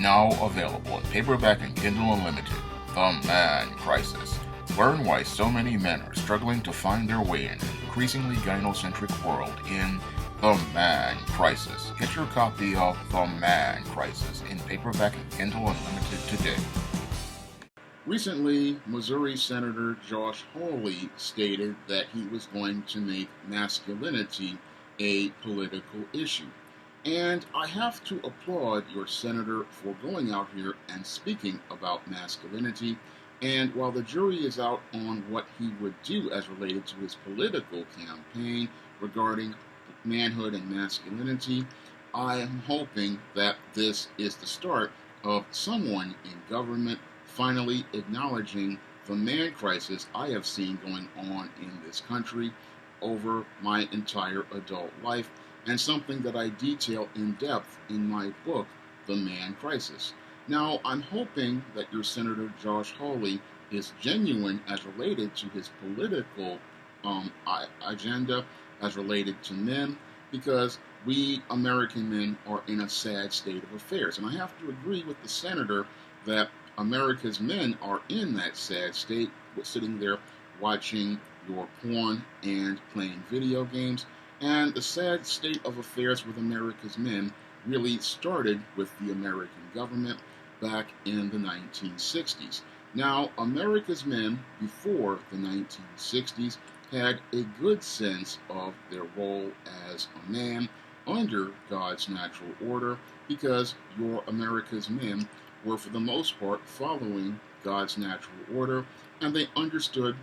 Now available in paperback and Kindle Unlimited. The Man Crisis. Learn why so many men are struggling to find their way in an increasingly gynocentric world in The Man Crisis. Get your copy of The Man Crisis in paperback and Kindle Unlimited today. Recently, Missouri Senator Josh Hawley stated that he was going to make masculinity a political issue. And I have to applaud your senator for going out here and speaking about masculinity. And while the jury is out on what he would do as related to his political campaign regarding manhood and masculinity, I am hoping that this is the start of someone in government finally acknowledging the man crisis I have seen going on in this country over my entire adult life, and something that I detail in depth in my book, The Man Crisis. Now, I'm hoping that your Senator Josh Hawley is genuine as related to his political agenda, as related to men, because we American men are in a sad state of affairs. And I have to agree with the senator that America's men are in that sad state, sitting there watching your porn and playing video games. And the sad state of affairs with America's men really started with the American government back in the 1960s. Now, America's men before the 1960s had a good sense of their role as a man under God's natural order, because your America's men were for the most part following God's natural order, and they understood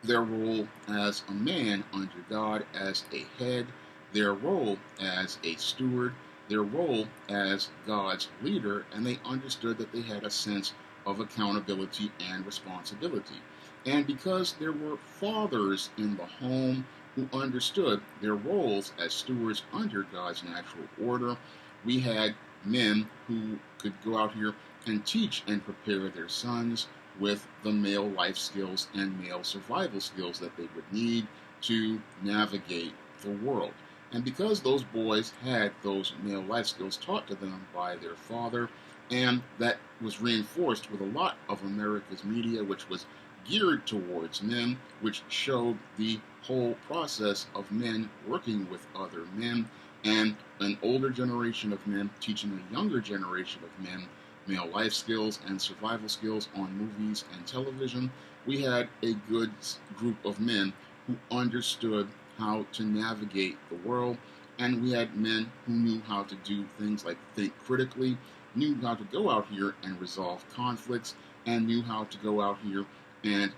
their role as a man under God, as a head, their role as a steward, their role as God's leader, and they understood that they had a sense of accountability and responsibility. And because there were fathers in the home who understood their roles as stewards under God's natural order, we had men who could go out here and teach and prepare their sons with the male life skills and male survival skills that they would need to navigate the world. And because those boys had those male life skills taught to them by their father, and that was reinforced with a lot of America's media, which was geared towards men, which showed the whole process of men working with other men, and an older generation of men teaching a younger generation of men male life skills and survival skills on movies and television, we had a good group of men who understood how to navigate the world, and we had men who knew how to do things like think critically, knew how to go out here and resolve conflicts, and knew how to go out here and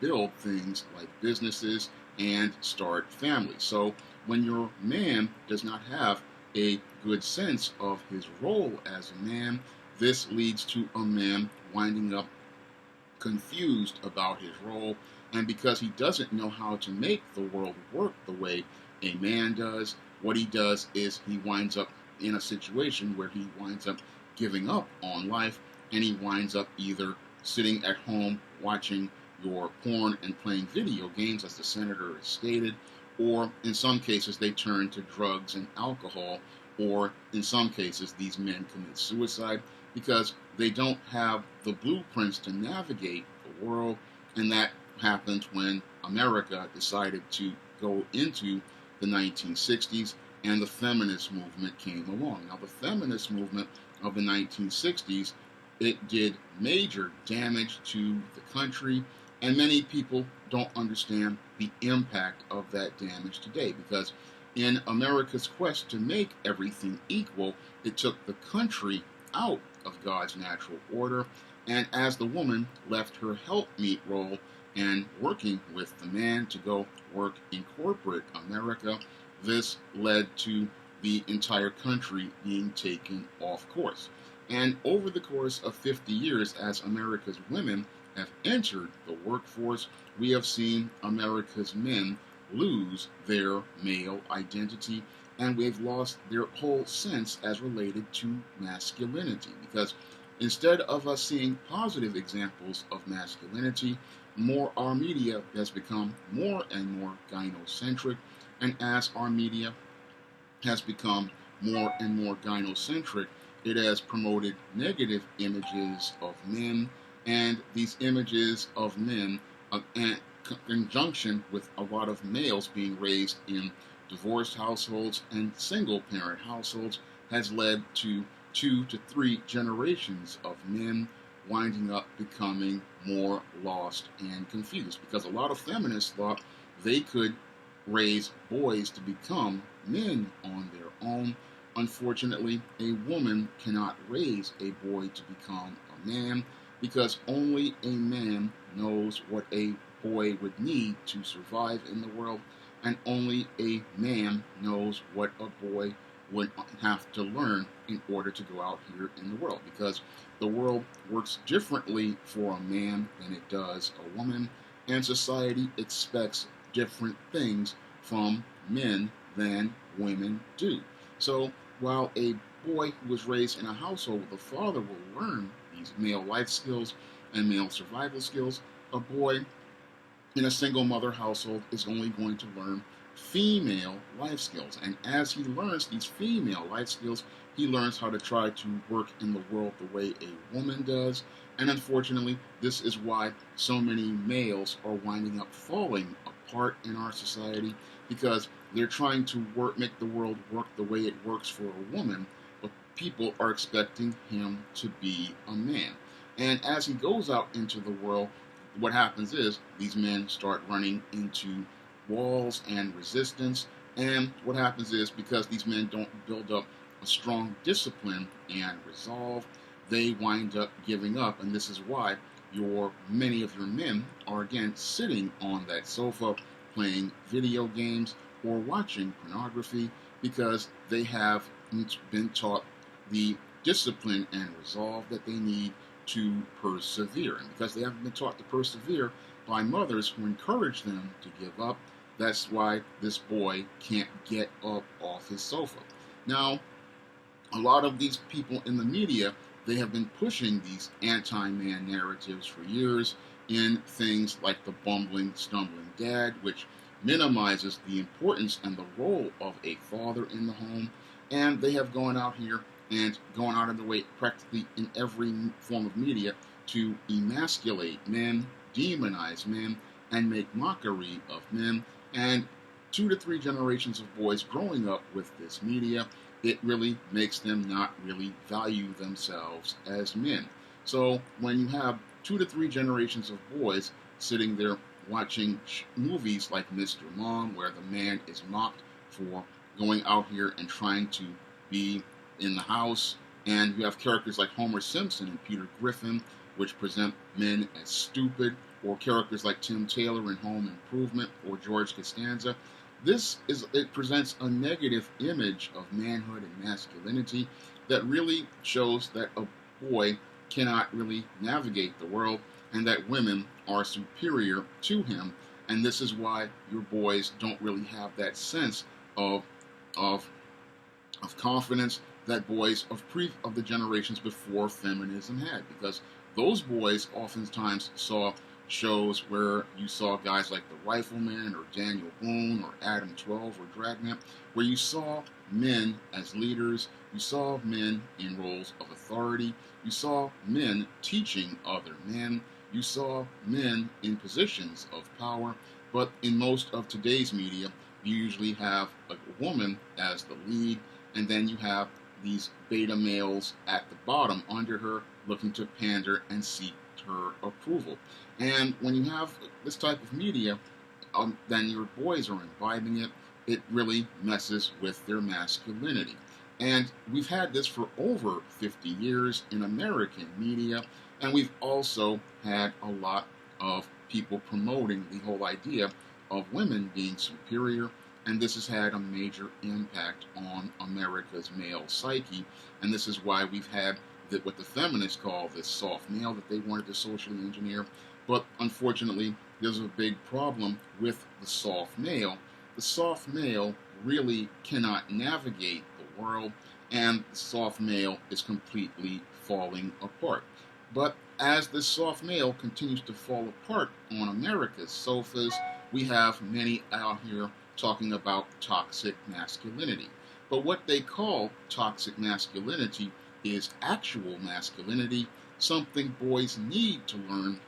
build things like businesses and start families. So when your man does not have a good sense of his role as a man, this leads to a man winding up confused about his role, and because he doesn't know how to make the world work the way a man does, what he does is he winds up in a situation where he winds up giving up on life, and he winds up either sitting at home watching your porn and playing video games, as the senator has stated, or in some cases they turn to drugs and alcohol, or in some cases these men commit suicide because they don't have the blueprints to navigate the world. And that happened when America decided to go into the 1960s and the feminist movement came along. Now, the feminist movement of the 1960s, it did major damage to the country, and many people don't understand the impact of that damage today, because in America's quest to make everything equal, it took the country out of God's natural order, and as the woman left her helpmeet role and working with the man to go work in corporate America, this led to the entire country being taken off course. And over the course of 50 years, as America's women have entered the workforce, we have seen America's men lose their male identity, and we've lost their whole sense as related to masculinity, because instead of us seeing positive examples of masculinity, our media has become more and more gynocentric, and as our media has become more and more gynocentric, it has promoted negative images of men, and these images of men, in conjunction with a lot of males being raised in divorced households and single parent households, has led to 2 to 3 generations of men winding up becoming more lost and confused, because a lot of feminists thought they could raise boys to become men on their own. Unfortunately, a woman cannot raise a boy to become a man, because only a man knows what a boy would need to survive in the world, and only a man knows what a boy would have to learn in order to go out here in the world, because the world works differently for a man than it does a woman, and society expects different things from men than women do. So while a boy who was raised in a household with a father will learn these male life skills and male survival skills, a boy in a single mother household is only going to learn female life skills. And as he learns these female life skills, he learns how to try to work in the world the way a woman does. And unfortunately, this is why so many males are winding up falling apart in our society, because they're trying to make the world work the way it works for a woman, but people are expecting him to be a man. And as he goes out into the world, what happens is these men start running into walls and resistance. And what happens is, because these men don't build up a strong discipline and resolve, they wind up giving up. And this is why many of your men are again sitting on that sofa playing video games or watching pornography, because they have been taught the discipline and resolve that they need to persevere. And because they haven't been taught to persevere by mothers who encourage them to give up, that's why this boy can't get up off his sofa. Now, a lot of these people in the media, they have been pushing these anti-man narratives for years in things like the bumbling, stumbling dad, which minimizes the importance and the role of a father in the home. And they have gone out here and gone out of the way practically in every form of media to emasculate men, demonize men, and make mockery of men. And 2 to 3 generations of boys growing up with this media, it really makes them not really value themselves as men. So when you have 2 to 3 generations of boys sitting there watching movies like Mr. Mom, where the man is mocked for going out here and trying to be in the house, and you have characters like Homer Simpson and Peter Griffin, which present men as stupid, or characters like Tim Taylor in Home Improvement, or George Costanza. It presents a negative image of manhood and masculinity that really shows that a boy cannot really navigate the world, and that women are superior to him. And this is why your boys don't really have that sense of confidence that boys of the generations before feminism had, because those boys oftentimes saw shows where you saw guys like the Rifleman or Daniel Boone or Adam 12 or Dragnet, where you saw men as leaders, you saw men in roles of authority, you saw men teaching other men, you saw men in positions of power. But in most of today's media, you usually have a woman as the lead, and then you have these beta males at the bottom under her, looking to pander and seek her approval. And when you have this type of media, then your boys are imbibing it. It really messes with their masculinity. And we've had this for over 50 years in American media, and we've also had a lot of people promoting the whole idea of women being superior, and this has had a major impact on America's male psyche. And this is why we've had what the feminists call this soft male that they wanted to socially engineer. But unfortunately, there's a big problem with the soft male. The soft male really cannot navigate the world, and the soft male is completely falling apart. But as this soft male continues to fall apart on America's sofas, we have many out here talking about toxic masculinity. But what they call toxic masculinity is actual masculinity, something boys need to learn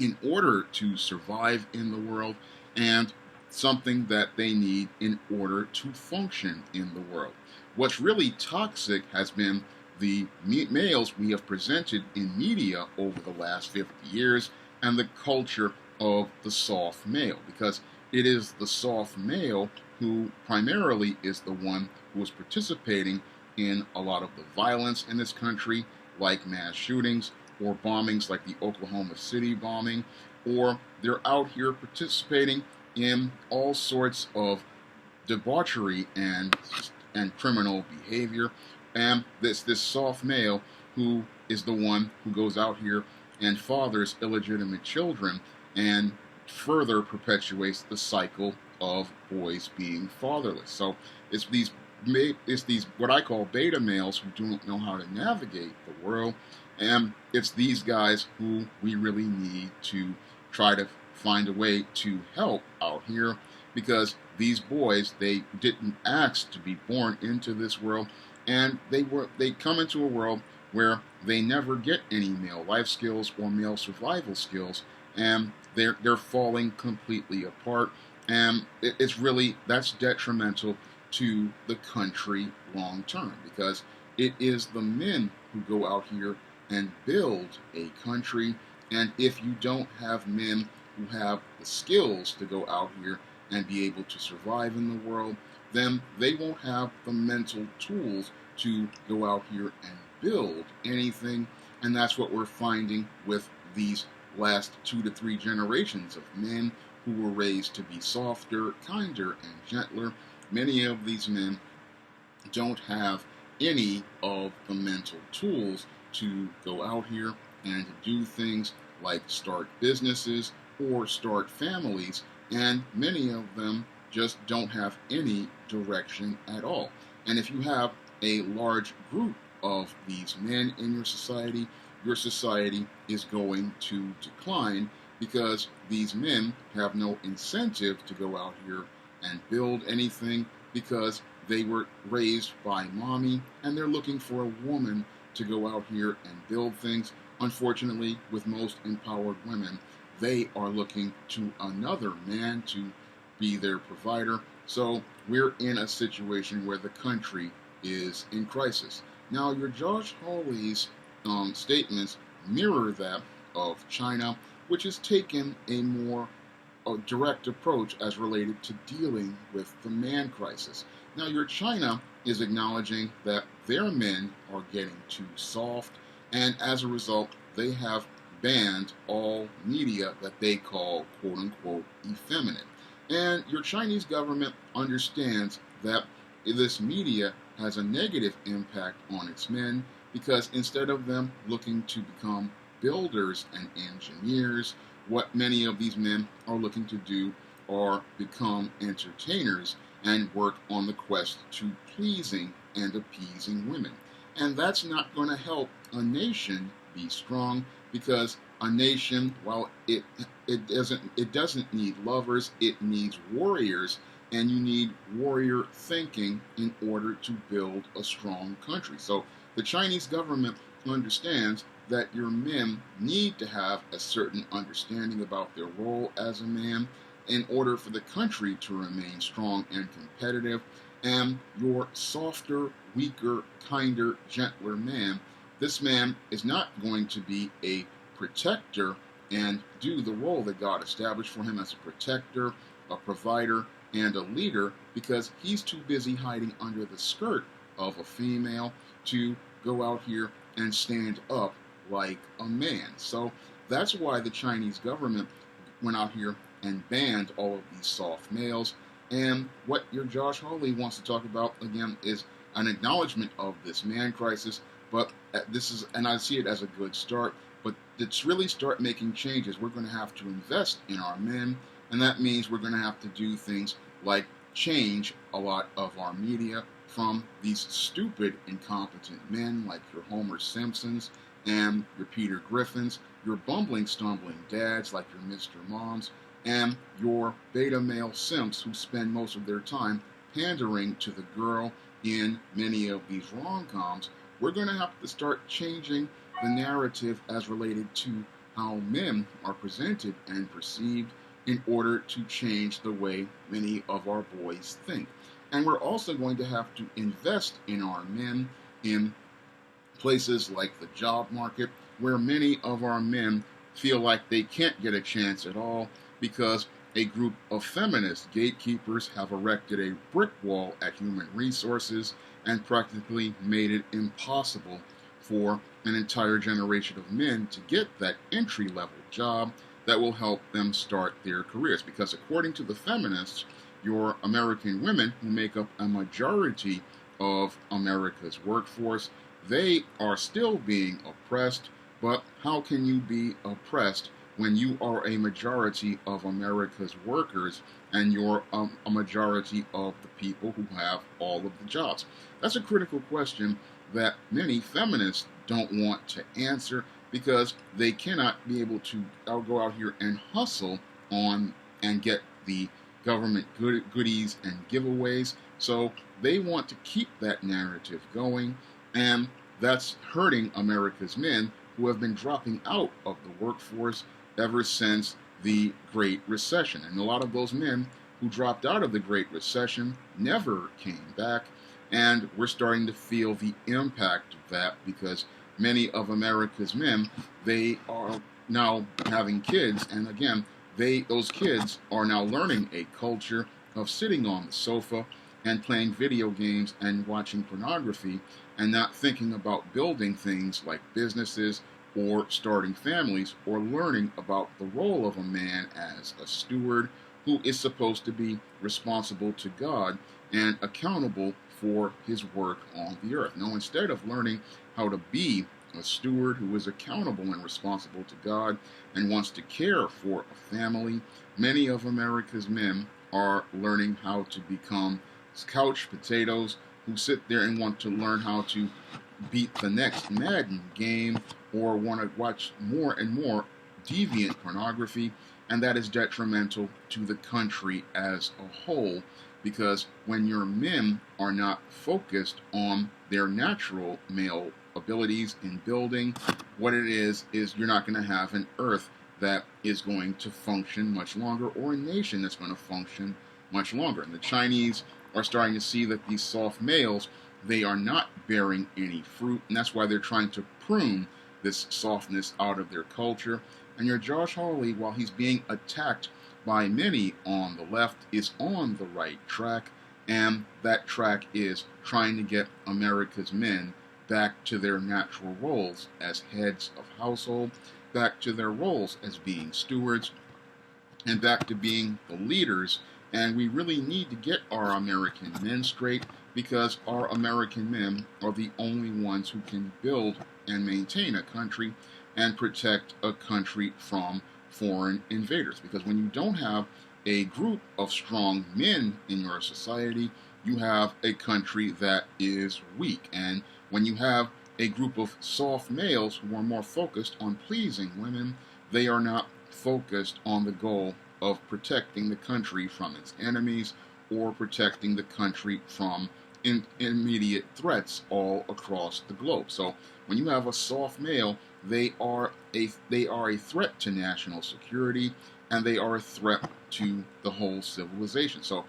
in order to survive in the world, and something that they need in order to function in the world. What's really toxic has been the males we have presented in media over the last 50 years and the culture of the soft male, because it is the soft male who primarily is the one who is participating in a lot of the violence in this country, like mass shootings or bombings like the Oklahoma City bombing, or they're out here participating in all sorts of debauchery and criminal behavior. And this soft male who is the one who goes out here and fathers illegitimate children and further perpetuates the cycle of boys being fatherless. So it's these what I call beta males who don't know how to navigate the world, and it's these guys who we really need to try to find a way to help out here, because these boys, they didn't ask to be born into this world, and they come into a world where they never get any male life skills or male survival skills, and they're falling completely apart, and that's detrimental to the country long term, because it is the men who go out here and build a country, and if you don't have men who have the skills to go out here and be able to survive in the world, then they won't have the mental tools to go out here and build anything. And that's what we're finding with these last 2 to 3 generations of men who were raised to be softer, kinder, and gentler. Many of these men don't have any of the mental tools to go out here and to do things like start businesses or start families, and many of them just don't have any direction at all. And if you have a large group of these men in your society is going to decline, because these men have no incentive to go out here and build anything, because they were raised by mommy and they're looking for a woman to go out here and build things. Unfortunately, with most empowered women, they are looking to another man to be their provider. So we're in a situation where the country is in crisis. Now, your Josh Hawley's statements mirror that of China, which has taken a more direct approach as related to dealing with the man crisis. Now, your China is acknowledging that their men are getting too soft, and as a result, they have banned all media that they call quote-unquote effeminate. And your Chinese government understands that this media has a negative impact on its men, because instead of them looking to become builders and engineers, what many of these men are looking to do are become entertainers and work on the quest to pleasing and appeasing women. And that's not going to help a nation be strong, because a nation, while it doesn't need lovers, it needs warriors, and you need warrior thinking in order to build a strong country. So the Chinese government understands that your men need to have a certain understanding about their role as a man in order for the country to remain strong and competitive. And your softer, weaker, kinder, gentler man, this man is not going to be a protector and do the role that God established for him as a protector, a provider, and a leader, because he's too busy hiding under the skirt of a female to go out here and stand up like a man. So that's why the Chinese government went out here and banned all of these soft males. And what your Josh Hawley wants to talk about, again, is an acknowledgement of this man crisis. But and I see it as a good start, but to really start making changes, we're going to have to invest in our men, and that means we're going to have to do things like change a lot of our media from these stupid, incompetent men like your Homer Simpsons and your Peter Griffins, your bumbling, stumbling dads like your Mr. Moms, and your beta male simps who spend most of their time pandering to the girl in many of these rom-coms, we're going to have to start changing the narrative as related to how men are presented and perceived in order to change the way many of our boys think. And we're also going to have to invest in our men in places like the job market, where many of our men feel like they can't get a chance at all because a group of feminist gatekeepers have erected a brick wall at human resources and practically made it impossible for an entire generation of men to get that entry level job that will help them start their careers. Because according to the feminists, your American women, who make up a majority of America's workforce, they are still being oppressed. But how can you be oppressed when you are a majority of America's workers and you're a majority of the people who have all of the jobs? That's a critical question that many feminists don't want to answer because they cannot be able to go out here and hustle on and get the government goodies and giveaways. So they want to keep that narrative going, and that's hurting America's men who have been dropping out of the workforce ever since the Great Recession. And a lot of those men who dropped out of the Great Recession never came back, and we're starting to feel the impact of that because many of America's men, they are now having kids, and again, those kids are now learning a culture of sitting on the sofa and playing video games and watching pornography and not thinking about building things like businesses or starting families or learning about the role of a man as a steward who is supposed to be responsible to God and accountable for his work on the earth. Now, instead of learning how to be a steward who is accountable and responsible to God and wants to care for a family, many of America's men are learning how to become couch potatoes who sit there and want to learn how to beat the next Madden game or want to watch more and more deviant pornography, and that is detrimental to the country as a whole, because when your men are not focused on their natural male abilities in building, what it is you're not going to have an earth that is going to function much longer, or a nation that's going to function much longer. And the Chinese are starting to see that these soft males, they are not bearing any fruit, and that's why they're trying to prune this softness out of their culture. And your Josh Hawley, while he's being attacked by many on the left, is on the right track, and that track is trying to get America's men back to their natural roles as heads of household, back to their roles as being stewards, and back to being the leaders. And we really need to get our American men straight, because our American men are the only ones who can build and maintain a country and protect a country from foreign invaders. Because when you don't have a group of strong men in your society, you have a country that is weak. And when you have a group of soft males who are more focused on pleasing women, they are not focused on the goal of protecting the country from its enemies or protecting the country from immediate threats all across the globe. So when you have a soft male, they are a threat to national security, and they are a threat to the whole civilization. So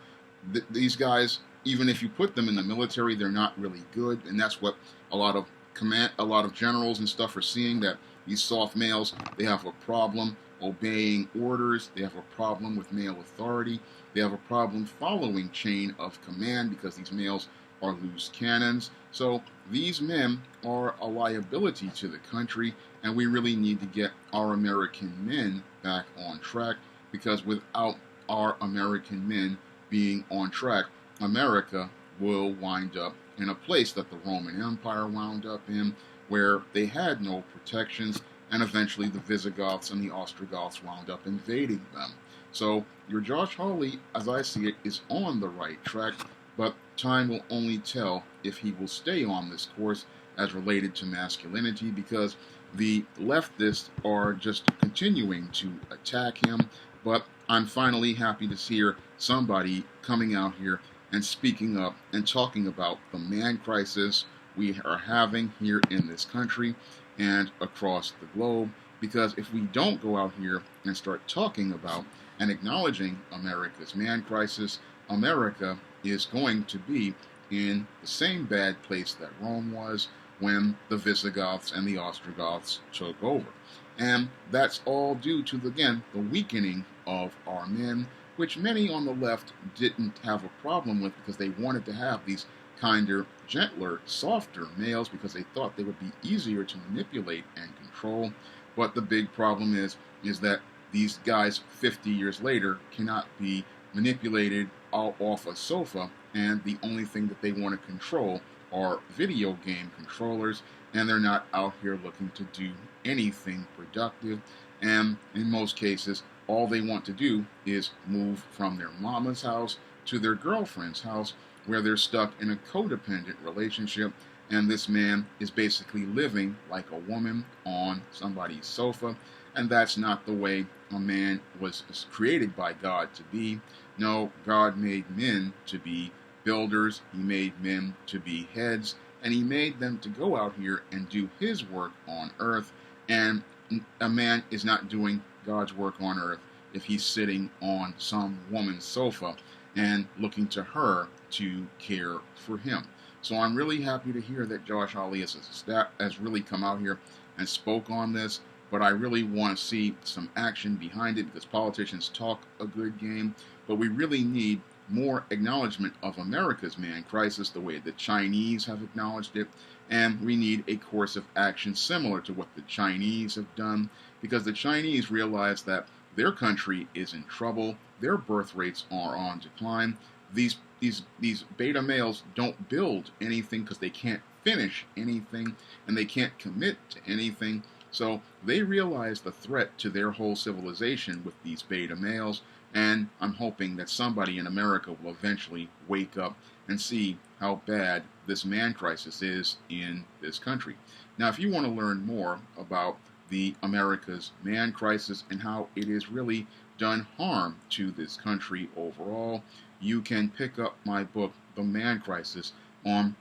these guys, even if you put them in the military, they're not really good, and that's what a lot of generals and stuff are seeing, that these soft males, they have a problem obeying orders, they have a problem with male authority, they have a problem following chain of command, because these males are loose cannons. So these men are a liability to the country, and we really need to get our American men back on track, because without our American men being on track, America will wind up in a place that the Roman Empire wound up in, where they had no protections, and eventually the Visigoths and the Ostrogoths wound up invading them. So your Josh Hawley, as I see it, is on the right track, but time will only tell if he will stay on this course as related to masculinity, because the leftists are just continuing to attack him. But I'm finally happy to hear somebody coming out here and speaking up and talking about the man crisis we are having here in this country and across the globe. Because if we don't go out here and start talking about and acknowledging America's man crisis, America is going to be in the same bad place that Rome was when the Visigoths and the Ostrogoths took over. And that's all due to, again, the weakening of our men, which many on the left didn't have a problem with because they wanted to have these kinder, gentler, softer males because they thought they would be easier to manipulate and control. But the big problem is that these guys 50 years later cannot be manipulated off a sofa, and the only thing that they want to control are video game controllers, and they're not out here looking to do anything productive. And in most cases, all they want to do is move from their mama's house to their girlfriend's house, where they're stuck in a codependent relationship, and this man is basically living like a woman on somebody's sofa. And that's not the way a man was created by God to be. No, God made men to be builders. He made men to be heads, and he made them to go out here and do his work on earth. And a man is not doing God's work on earth if he's sitting on some woman's sofa and looking to her to care for him. So I'm really happy to hear that Josh Hawley has really come out here and spoke on this, but I really want to see some action behind it, because politicians talk a good game, but we really need more acknowledgement of America's man crisis the way the Chinese have acknowledged it, and we need a course of action similar to what the Chinese have done, because the Chinese realize that their country is in trouble, their birth rates are on decline. These beta males don't build anything because they can't finish anything and they can't commit to anything. So they realize the threat to their whole civilization with these beta males, and I'm hoping that somebody in America will eventually wake up and see how bad this man crisis is in this country. Now, if you want to learn more about the America's man crisis and how it has really done harm to this country overall, you can pick up my book, The Man Crisis, on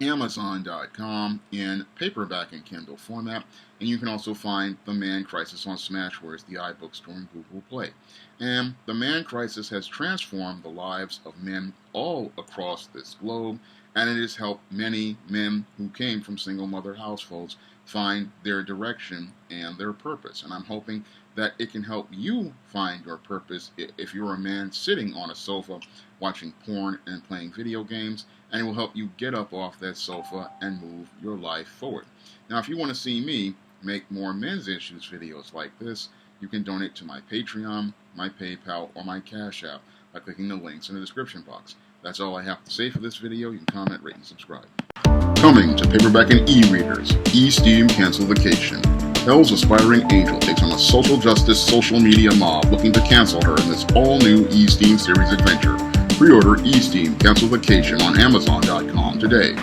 Amazon.com in paperback and Kindle format, and you can also find The Man Crisis on Smashwords, the iBookstore, and Google Play. And The Man Crisis has transformed the lives of men all across this globe, and it has helped many men who came from single mother households find their direction and their purpose. And I'm hoping that it can help you find your purpose if you're a man sitting on a sofa watching porn and playing video games, and it will help you get up off that sofa and move your life forward. Now, if you want to see me make more men's issues videos like this, you can donate to my Patreon, my PayPal, or my Cash App by clicking the links in the description box. That's all I have to say for this video. You can comment, rate, and subscribe. Coming to paperback and e-readers, E-Steam Cancel Vacation. Hell's aspiring angel takes on a social justice social media mob looking to cancel her in this all-new E-Steam series adventure. Pre-order E-Steam Cancel Vacation on Amazon.com today.